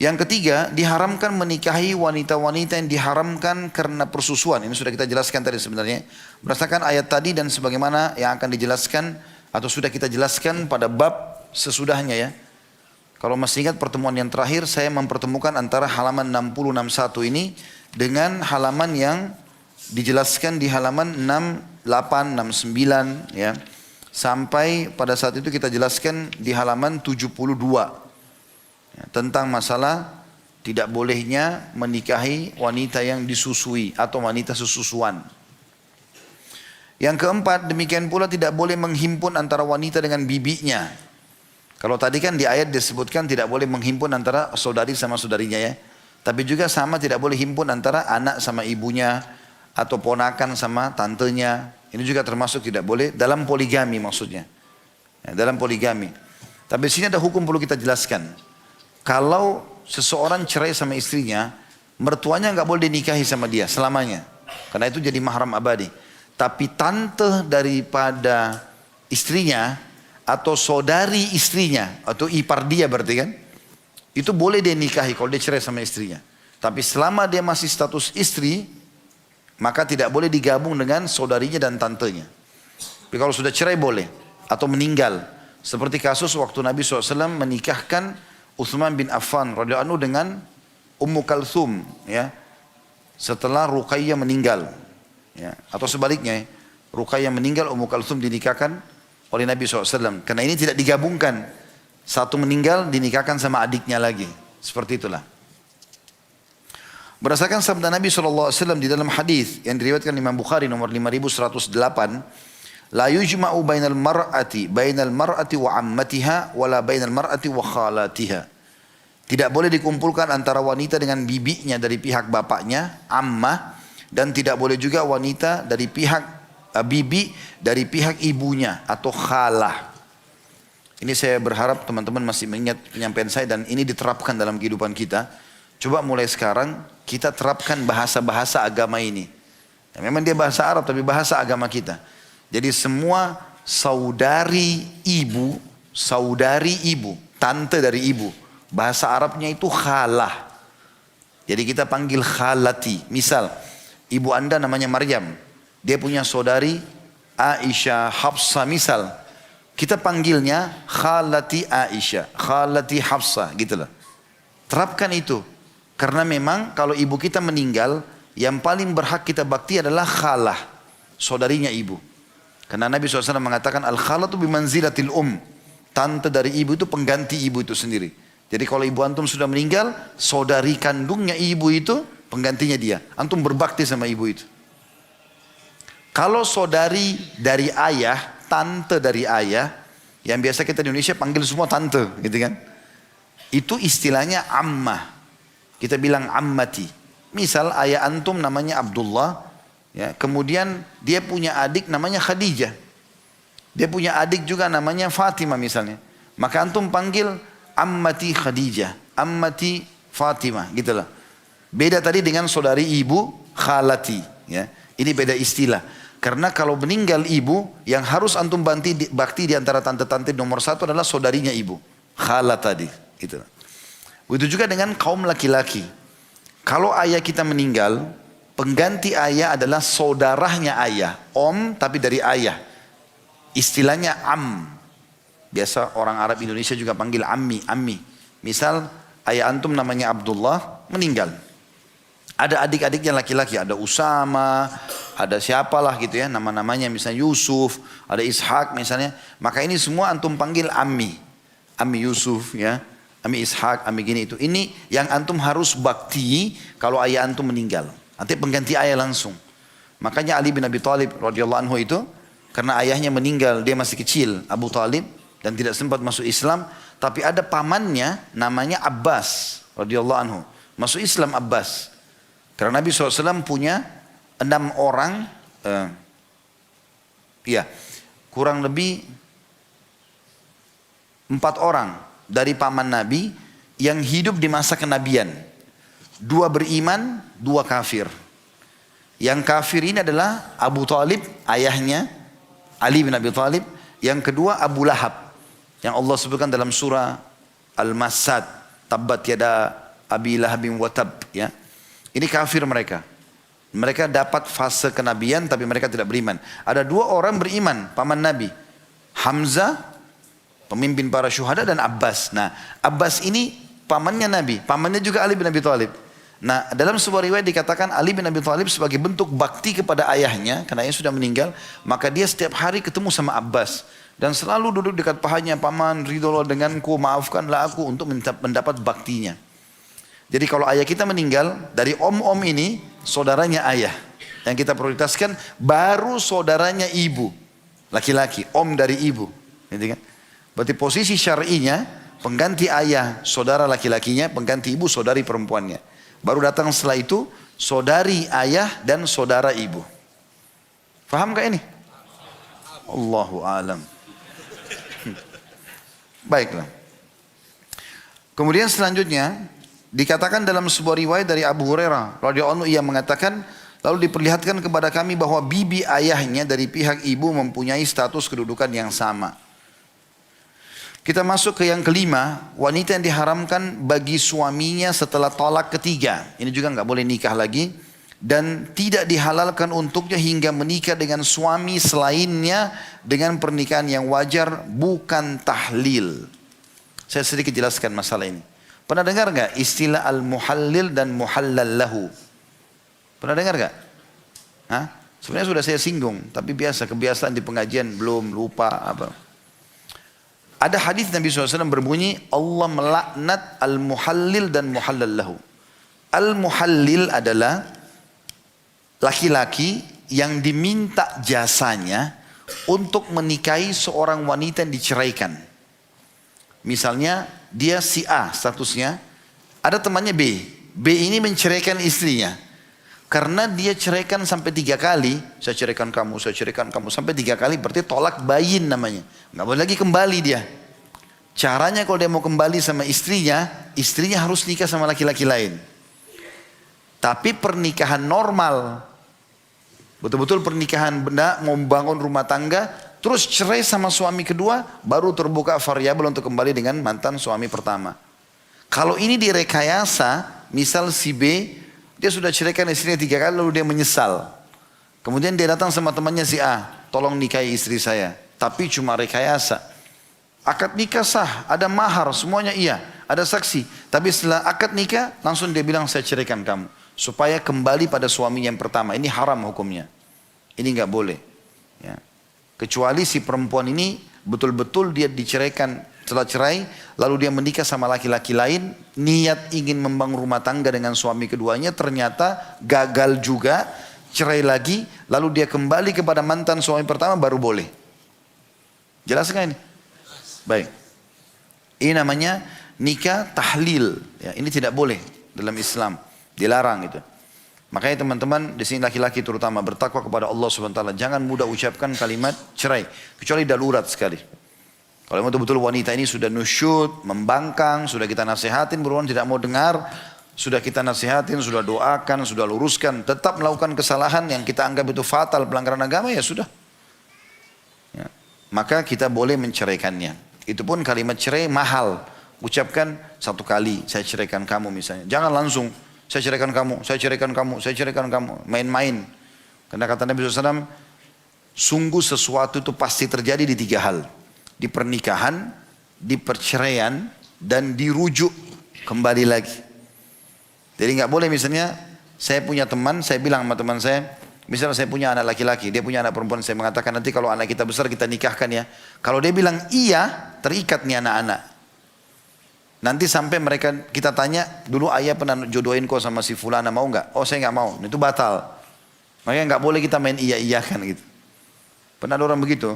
Yang ketiga, diharamkan menikahi wanita-wanita yang diharamkan karena persusuan. Ini sudah kita jelaskan tadi sebenarnya. Berdasarkan ayat tadi dan sebagaimana yang akan dijelaskan atau sudah kita jelaskan pada bab sesudahnya ya. Kalau masih ingat pertemuan yang terakhir, saya mempertemukan antara halaman 60-61 ini dengan halaman yang dijelaskan di halaman 68, 69 ya. Sampai pada saat itu kita jelaskan di halaman 72. Tentang masalah tidak bolehnya menikahi wanita yang disusui atau wanita sesusuan. Yang keempat, demikian pula tidak boleh menghimpun antara wanita dengan bibinya. Kalau tadi kan di ayat disebutkan tidak boleh menghimpun antara saudari sama saudarinya ya. Tapi juga sama tidak boleh himpun antara anak sama ibunya atau ponakan sama tantenya. Ini juga termasuk tidak boleh dalam poligami maksudnya. Ya, dalam poligami. Tapi di sini ada hukum perlu kita jelaskan. Kalau seseorang cerai sama istrinya, mertuanya nggak boleh dinikahi sama dia selamanya. Karena itu jadi mahram abadi. Tapi tante daripada istrinya atau saudari istrinya atau ipar dia berarti kan, itu boleh dia nikahi kalau dia cerai sama istrinya. Tapi selama dia masih status istri, maka tidak boleh digabung dengan saudarinya dan tantenya. Tapi kalau sudah cerai boleh atau meninggal. Seperti kasus waktu Nabi SAW menikahkan Utsman bin Affan radhiyallahu anhu dengan Ummu Kalthum ya. Setelah Ruqayyah meninggal ya. Atau sebaliknya Ruqayyah meninggal, Ummu Kalthum dinikahkan oleh Nabi SAW. Karena ini tidak digabungkan. Satu meninggal dinikahkan sama adiknya lagi. Seperti itulah. Berdasarkan sabda Nabi SAW di dalam hadis yang diriwayatkan Imam Bukhari nomor 5108. La yujma'u bainal mar'ati wa ammatiha wala bainal mar'ati wa khalatiha. Tidak boleh dikumpulkan antara wanita dengan bibinya dari pihak bapaknya, ammah, dan tidak boleh juga wanita dari pihak bibi dari pihak ibunya atau khalah. Ini saya berharap teman-teman masih mengingat penyampaian saya dan ini diterapkan dalam kehidupan kita. Coba mulai sekarang kita terapkan bahasa-bahasa agama ini. Ya, memang dia bahasa Arab tapi bahasa agama kita. Jadi semua saudari ibu, tante dari ibu. Bahasa Arabnya itu khalah. Jadi kita panggil khalati. Misal, ibu anda namanya Maryam. Dia punya saudari Aisyah, Hafsah misal. Kita panggilnya khalati Aisyah, khalati Hafsah gitu loh. Terapkan itu. Karena memang kalau ibu kita meninggal, yang paling berhak kita bakti adalah khalah, saudarinya ibu. Karena Nabi SAW mengatakan al-khalatu bimanzilatil tante dari ibu itu pengganti ibu itu sendiri. Jadi kalau ibu antum sudah meninggal, saudari kandungnya ibu itu penggantinya dia. Antum berbakti sama ibu itu. Kalau saudari dari ayah, tante dari ayah, yang biasa kita di Indonesia panggil semua tante gitu kan. Itu istilahnya ammah. Kita bilang ammati. Misal ayah antum namanya Abdullah. Ya, kemudian dia punya adik namanya Khadijah. Dia punya adik juga namanya Fatimah misalnya. Maka antum panggil ammati Khadijah, ammati Fatimah gitulah. Beda tadi dengan saudari ibu khalati ya. Ini beda istilah. Karena kalau meninggal ibu yang harus antum bakti di antara tante-tante nomor satu adalah saudarinya ibu, khalat tadi gitu. Begitu juga dengan kaum laki-laki. Kalau ayah kita meninggal, pengganti ayah adalah saudaranya ayah. Tapi dari ayah. Istilahnya am. Biasa orang Arab Indonesia juga panggil ammi. Misal ayah antum namanya Abdullah meninggal. Ada adik-adiknya laki-laki. Ada Usama. Ada siapalah gitu ya. Nama-namanya misalnya Yusuf. Ada Ishak misalnya. Maka ini semua antum panggil ammi. Ammi Yusuf ya. Ammi Ishak. Ammi gini itu. Ini yang antum harus bakti kalau ayah antum meninggal. Nanti pengganti ayah langsung. Makanya Ali bin Abi Thalib radhiyallahu anhu itu karena ayahnya meninggal dia masih kecil Abu Thalib dan tidak sempat masuk Islam, tapi ada pamannya namanya Abbas radhiyallahu anhu masuk Islam Abbas. Karena Nabi SAW punya 6 orang, kurang lebih 4 orang dari paman Nabi yang hidup di masa kenabian. 2 beriman, 2 kafir. Yang kafir ini adalah Abu Talib, ayahnya Ali bin Abi Thalib. Yang kedua Abu Lahab. Yang Allah sebutkan dalam surah Al-Masad. Tabbat yada Abi Lahab bin Watab, ya. Ini kafir mereka. Mereka dapat fase kenabian tapi mereka tidak beriman. Ada dua orang beriman, paman Nabi. Hamzah, pemimpin para syuhada, dan Abbas. Nah, Abbas ini pamannya Nabi, pamannya juga Ali bin Abi Thalib. Nah, dalam sebuah riwayat dikatakan Ali bin Abi Thalib sebagai bentuk bakti kepada ayahnya, karena ayahnya sudah meninggal, maka dia setiap hari ketemu sama Abbas. Dan selalu duduk dekat pahanya, paman ridholah denganku, maafkanlah aku, untuk mendapat baktinya. Jadi kalau ayah kita meninggal, dari om-om ini, saudaranya ayah. Yang kita prioritaskan, baru saudaranya ibu. Laki-laki, om dari ibu. Gitu kan? Berarti posisi syar'inya, pengganti ayah, saudara laki-lakinya, pengganti ibu, saudari perempuannya. Baru datang setelah itu, saudari ayah dan saudara ibu. Faham gak ini? Allahu alam. Baiklah. Kemudian selanjutnya, dikatakan dalam sebuah riwayat dari Abu Hurairah radhiyallahu anhu, ia mengatakan, lalu diperlihatkan kepada kami bahwa bibi ayahnya dari pihak ibu mempunyai status kedudukan yang sama. Kita masuk ke yang kelima, wanita yang diharamkan bagi suaminya setelah talak ketiga. Ini juga nggak boleh nikah lagi, dan tidak dihalalkan untuknya hingga menikah dengan suami selainnya dengan pernikahan yang wajar, bukan tahlil. Saya sedikit jelaskan masalah ini. Pernah dengar gak istilah al-muhallil dan muhallal lahu? Pernah dengar gak? Hah? Sebenarnya sudah saya singgung, tapi kebiasaan di pengajian belum, lupa apa. Ada hadis Nabi SAW berbunyi, Allah melaknat al-muhallil dan muhallal lahu. Al-muhallil adalah laki-laki yang diminta jasanya untuk menikahi seorang wanita yang diceraikan. Misalnya dia si A statusnya, ada temannya B. B ini menceraikan istrinya. Karena dia ceraikan sampai 3 kali, saya ceraikan kamu, sampai 3 kali, berarti tolak bayin namanya. Nggak boleh lagi kembali dia. Caranya kalau dia mau kembali sama istrinya harus nikah sama laki-laki lain. Tapi pernikahan normal, betul-betul pernikahan benar, mau membangun rumah tangga, terus cerai sama suami kedua, baru terbuka variabel untuk kembali dengan mantan suami pertama. Kalau ini direkayasa, misal si B, dia sudah ceraikan istrinya 3 kali, lalu dia menyesal. Kemudian dia datang sama temannya si A, tolong nikahi istri saya. Tapi cuma rekayasa. Akad nikah sah, ada mahar, semuanya iya, ada saksi. Tapi setelah akad nikah, langsung dia bilang saya ceraikan kamu. Supaya kembali pada suaminya yang pertama. Ini haram hukumnya. Ini nggak boleh. Ya. Kecuali si perempuan ini betul-betul dia diceraikan setelah cerai, lalu dia menikah sama laki-laki lain, niat ingin membangun rumah tangga dengan suami keduanya, ternyata gagal juga, cerai lagi, lalu dia kembali kepada mantan suami pertama, baru boleh. Jelas nggak ini? Baik. Ini namanya nikah tahlil. Ya, ini tidak boleh dalam Islam, dilarang itu. Makanya teman-teman di sini laki-laki terutama bertakwa kepada Allah SWT. Jangan mudah ucapkan kalimat cerai, kecuali darurat sekali. Kalau betul-betul wanita ini sudah nusyud, membangkang, sudah kita nasihatin, berulang tidak mau dengar, sudah kita nasihatin, sudah doakan, sudah luruskan, tetap melakukan kesalahan yang kita anggap itu fatal, pelanggaran agama, ya sudah. Ya. Maka kita boleh menceraikannya. Itu pun kalimat cerai mahal. Ucapkan 1 kali, saya ceraikan kamu misalnya. Jangan langsung, saya ceraikan kamu, saya ceraikan kamu, saya ceraikan kamu. Main-main. Karena kata Nabi SAW, sungguh sesuatu itu pasti terjadi di 3 hal. Di pernikahan, di perceraian, dan dirujuk kembali lagi. Jadi nggak boleh misalnya, saya punya teman, saya bilang sama teman saya, misalnya saya punya anak laki-laki, dia punya anak perempuan, saya mengatakan nanti kalau anak kita besar kita nikahkan ya. Kalau dia bilang iya, terikat nih anak-anak. Nanti sampai mereka, kita tanya, dulu ayah pernah jodohin kau sama si fulana, mau nggak? Oh saya nggak mau, itu batal. Makanya nggak boleh kita main iya-iyakan gitu. Pernah ada orang begitu,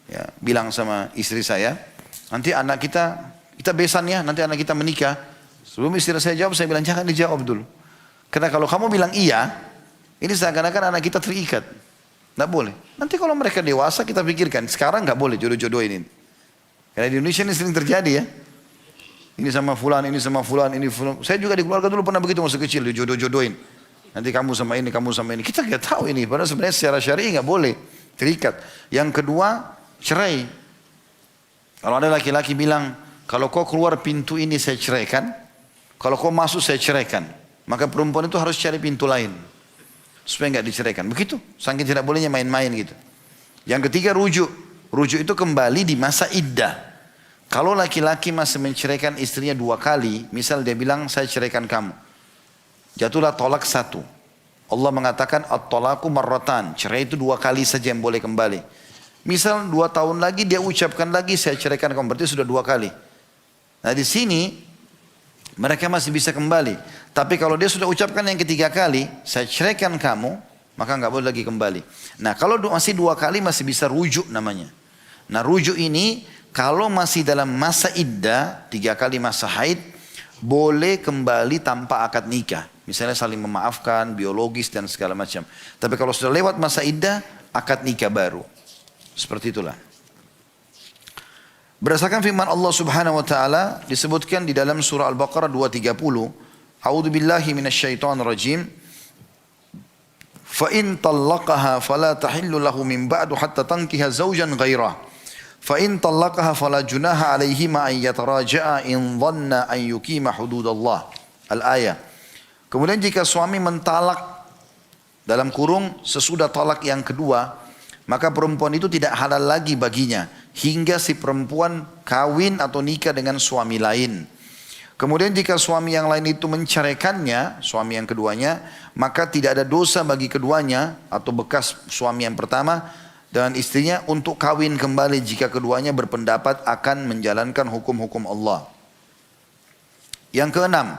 ya, bilang sama istri saya, nanti anak kita besan ya, nanti anak kita menikah. Sebelum istri saya jawab, saya bilang jangan dijawab dulu. Karena kalau kamu bilang iya, ini seakan-akan anak kita terikat. Nggak boleh. Nanti kalau mereka dewasa kita pikirkan. Sekarang nggak boleh jodoh-jodoh ini. Karena di Indonesia ini sering terjadi ya. Ini sama fulan, ini sama fulan, ini fulan. Saya juga di keluarga dulu pernah begitu masa kecil, dijodoh-jodohin. Nanti kamu sama ini, kamu sama ini. Kita nggak tahu ini. Padahal sebenarnya secara syar'i nggak boleh terikat. Yang kedua, cerai. Kalau ada laki-laki bilang, kalau kau keluar pintu ini saya ceraikan, Kalau kau masuk saya ceraikan. Maka perempuan itu harus cari pintu lain. Supaya nggak diceraikan. Begitu. Saking tidak bolehnya main-main gitu. Yang ketiga rujuk. Rujuk itu kembali di masa iddah. Kalau laki-laki masih menceraikan istrinya 2 kali. Misal dia bilang saya ceraikan kamu. Jatuhlah tolak 1. Allah mengatakan at-talaku marratan. Cerai itu 2 kali saja yang boleh kembali. Misal 2 tahun lagi dia ucapkan lagi saya ceraikan kamu. Berarti sudah 2 kali. Nah di sini mereka masih bisa kembali. Tapi kalau dia sudah ucapkan yang ketiga kali, saya ceraikan kamu, maka nggak boleh lagi kembali. Nah kalau masih 2 kali masih bisa rujuk namanya. Nah rujuk ini kalau masih dalam masa iddah, 3 kali masa haid, boleh kembali tanpa akad nikah. Misalnya saling memaafkan, biologis dan segala macam. Tapi kalau sudah lewat masa iddah, akad nikah baru. Seperti itulah. Berdasarkan firman Allah Subhanahu wa taala disebutkan di dalam surah Al-Baqarah 230, A'udzu billahi minasyaitonir rajim. Fa in talaqaha fala tahillu lahu min ba'du hatta tankiha zawjan ghairah. Fa in talaqaha fala junaha 'alaihima an yataraja'a in dhanna an yuqima hududallah. Al-ayah. Kemudian jika suami mentalak dalam kurung sesudah talak yang kedua, maka perempuan itu tidak halal lagi baginya hingga si perempuan kawin atau nikah dengan suami lain. Kemudian jika suami yang lain itu menceraikannya, suami yang keduanya, maka tidak ada dosa bagi keduanya atau bekas suami yang pertama dengan istrinya untuk kawin kembali jika keduanya berpendapat akan menjalankan hukum-hukum Allah. Yang keenam,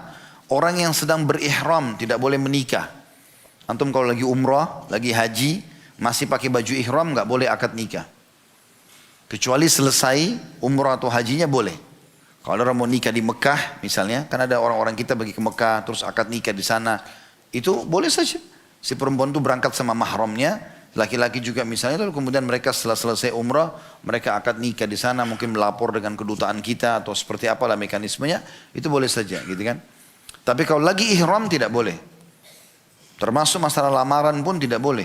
orang yang sedang berihram tidak boleh menikah. Antum kalau lagi umrah, lagi haji, masih pakai baju ihram nggak boleh akad nikah. Kecuali selesai umrah atau hajinya boleh. Kalau orang mau nikah di Mekah misalnya, kan ada orang-orang kita pergi ke Mekah terus akad nikah di sana, itu boleh saja. Si perempuan itu berangkat sama mahramnya, laki-laki juga misalnya, lalu kemudian mereka setelah selesai umrah, mereka akad nikah di sana, mungkin melapor dengan kedutaan kita atau seperti apalah mekanismenya, itu boleh saja, gitu kan. Tapi kalau lagi ihram tidak boleh. Termasuk masalah lamaran pun tidak boleh.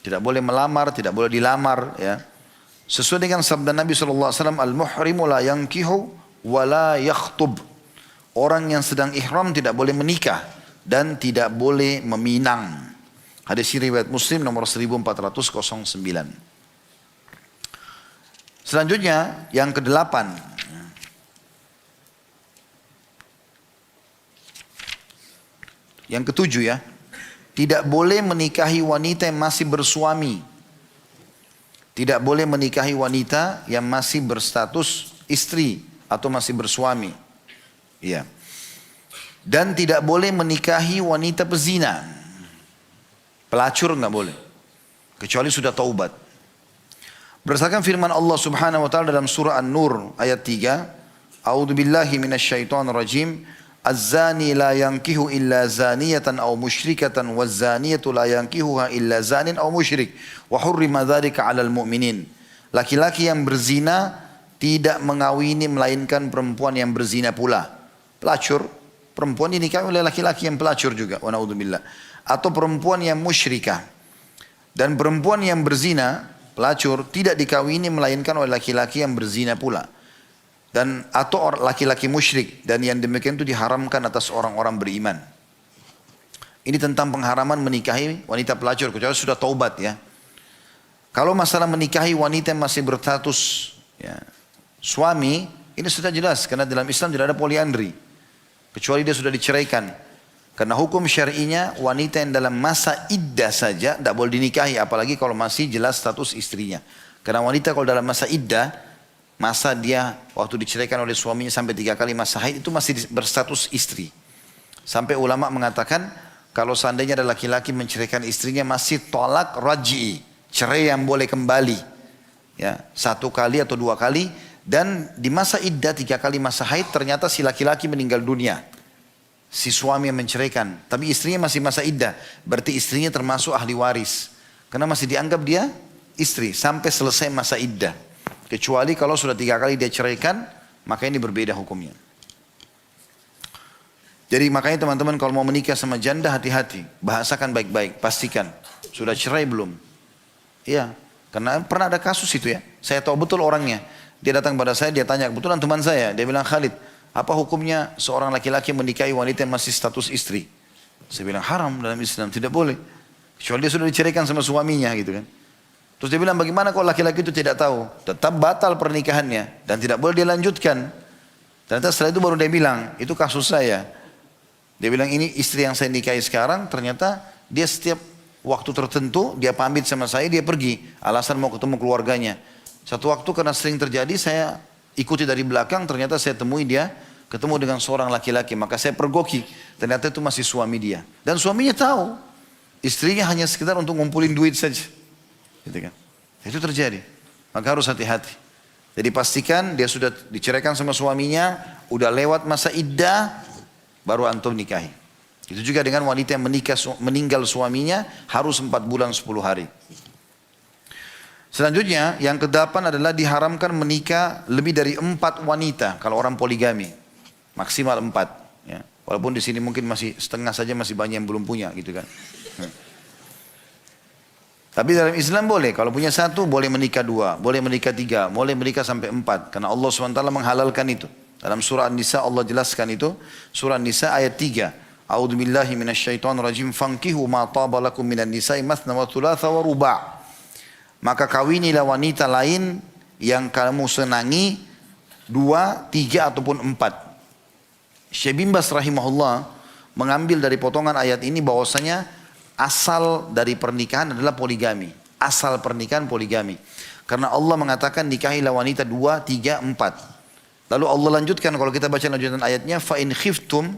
Tidak boleh melamar, tidak boleh dilamar, ya. Sesuai dengan sabda Nabi SAW, al-muhrimu la yankihu wa la yakhtub. Orang yang sedang ihram tidak boleh menikah dan tidak boleh meminang. Hadis riwayat Muslim nomor 1409. Selanjutnya yang ke-8. Yang ke-7 ya. Tidak boleh menikahi wanita yang masih bersuami. Tidak boleh menikahi wanita yang masih berstatus istri atau masih bersuami. Iya. Dan tidak boleh menikahi wanita pezina. Pelacur nggak boleh. Kecuali sudah taubat. Berdasarkan firman Allah Subhanahu wa taala dalam surah An-Nur ayat 3, A'udzu billahi minasyaitonir rajim. Az-zani la yankihu illa zaniyatan aw musyrikatan waz-zaniyatu la yankihuha illa zanin aw musyrik wa hurrima dzalika 'alal mu'minin. Laki-laki yang berzina tidak mengawini melainkan perempuan yang berzina pula. Pelacur, perempuan dinikahi oleh laki-laki yang pelacur juga, wa naudzubillah. Atau perempuan yang musyrikah. Dan perempuan yang berzina, pelacur, tidak dikawini melainkan oleh laki-laki yang berzina pula. Dan atau laki-laki musyrik, dan yang demikian itu diharamkan atas orang-orang beriman. Ini tentang pengharaman menikahi wanita pelacur kecuali sudah taubat ya. Kalau masalah menikahi wanita yang masih berstatus ya, suami, ini sudah jelas karena dalam Islam tidak ada poliandri kecuali dia sudah diceraikan. Karena hukum syar'inya wanita yang dalam masa iddah saja tidak boleh dinikahi, apalagi kalau masih jelas status istrinya. Karena wanita kalau dalam masa iddah, masa dia waktu diceraikan oleh suaminya sampai 3 kali masa haid itu masih berstatus istri. Sampai ulama mengatakan kalau seandainya ada laki-laki menceraikan istrinya masih tolak raj'i, cerai yang boleh kembali. Ya, 1 kali atau 2 kali, dan di masa iddah 3 kali masa haid ternyata si laki-laki meninggal dunia. Si suami yang menceraikan, tapi istrinya masih masa iddah, berarti istrinya termasuk ahli waris. Karena masih dianggap dia istri sampai selesai masa iddah. Kecuali kalau sudah 3 kali dia ceraikan, maka ini berbeda hukumnya. Jadi makanya teman-teman kalau mau menikah sama janda hati-hati. Bahasakan baik-baik, pastikan. Sudah cerai belum? Iya, karena pernah ada kasus itu ya. Saya tahu betul orangnya. Dia datang pada saya, dia tanya, kebetulan teman saya. Dia bilang, Khalid, apa hukumnya seorang laki-laki menikahi wanita yang masih status istri? Saya bilang haram dalam Islam, tidak boleh. Kecuali dia sudah diceraikan sama suaminya gitu kan. Terus dia bilang bagaimana kalau laki-laki itu tidak tahu? Tetap batal pernikahannya dan tidak boleh dia lanjutkan. Ternyata setelah itu baru dia bilang, itu kasus saya. Dia bilang ini istri yang saya nikahi sekarang, ternyata dia setiap waktu tertentu dia pamit sama saya, dia pergi. Alasan mau ketemu keluarganya. Satu waktu karena sering terjadi saya ikuti dari belakang, ternyata saya temui dia ketemu dengan seorang laki-laki. Maka saya pergoki, ternyata itu masih suami dia. Dan suaminya tahu. Istrinya hanya sekedar untuk ngumpulin duit saja. Gitu kan. Itu terjadi. Maka harus hati-hati. Jadi pastikan dia sudah diceraikan sama suaminya, udah lewat masa iddah, baru antum nikahi. Itu juga dengan wanita yang meninggal suaminya, harus 4 bulan 10 hari. Selanjutnya, yang ke-8 adalah diharamkan menikah lebih dari 4 wanita, kalau orang poligami. Maksimal 4. Ya. Walaupun di sini mungkin masih setengah saja, masih banyak yang belum punya gitu kan. Tapi dalam Islam boleh, kalau punya 1 boleh menikah 2, boleh menikah 3, boleh menikah sampai 4. Karena Allah SWT menghalalkan itu. Dalam surah An-Nisa Allah jelaskan itu. Surah An-Nisa ayat 3. A'udzu billahi minasyaitonir rajim, fankihu ma taba lakum minan nisa'i mathna wa thulatha wa ruba'. Maka kawinilah wanita lain yang kamu senangi 2, 3 ataupun 4. Syekh bin Baz rahimahullah mengambil dari potongan ayat ini bahwasanya asal dari pernikahan adalah poligami. Asal pernikahan poligami. Karena Allah mengatakan nikahilah wanita 2, 3, 4. Lalu Allah lanjutkan, kalau kita baca lanjutan ayatnya, fa in khiftum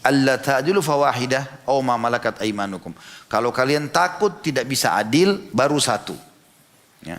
alla ta'dilu fawahidah aw ma malakat aimanukum. Kalau kalian takut tidak bisa adil, baru 1. Ya.